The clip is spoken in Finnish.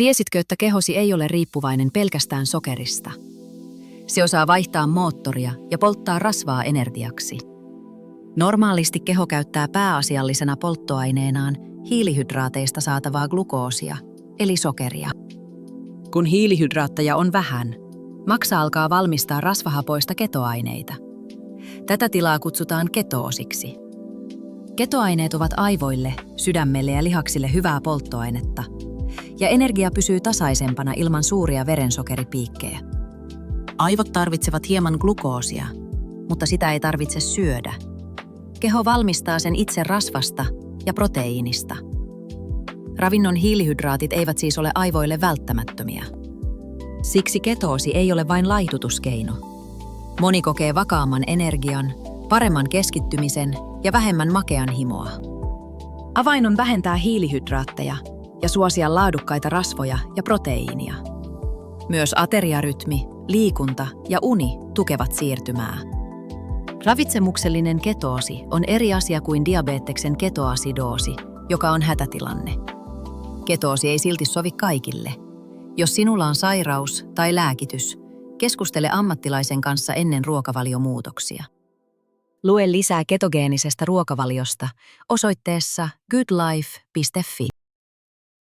Tiesitkö, että kehosi ei ole riippuvainen pelkästään sokerista? Se osaa vaihtaa moottoria ja polttaa rasvaa energiaksi. Normaalisti keho käyttää pääasiallisena polttoaineenaan hiilihydraateista saatavaa glukoosia, eli sokeria. Kun hiilihydraatteja on vähän, maksa alkaa valmistaa rasvahapoista ketoaineita. Tätä tilaa kutsutaan ketoosiksi. Ketoaineet ovat aivoille, sydämelle ja lihaksille hyvää polttoainetta, ja energia pysyy tasaisempana ilman suuria verensokeripiikkejä. Aivot tarvitsevat hieman glukoosia, mutta sitä ei tarvitse syödä. Keho valmistaa sen itse rasvasta ja proteiinista. Ravinnon hiilihydraatit eivät siis ole aivoille välttämättömiä. Siksi ketoosi ei ole vain laihdutuskeino. Moni kokee vakaamman energian, paremman keskittymisen ja vähemmän makean himoa. Avain on vähentää hiilihydraatteja ja suosia laadukkaita rasvoja ja proteiinia. Myös ateriarytmi, liikunta ja uni tukevat siirtymää. Ravitsemuksellinen ketoosi on eri asia kuin diabeteksen ketoasidoosi, joka on hätätilanne. Ketoosi ei silti sovi kaikille. Jos sinulla on sairaus tai lääkitys, keskustele ammattilaisen kanssa ennen ruokavaliomuutoksia. Lue lisää ketogeenisestä ruokavaliosta osoitteessa goodlife.fi.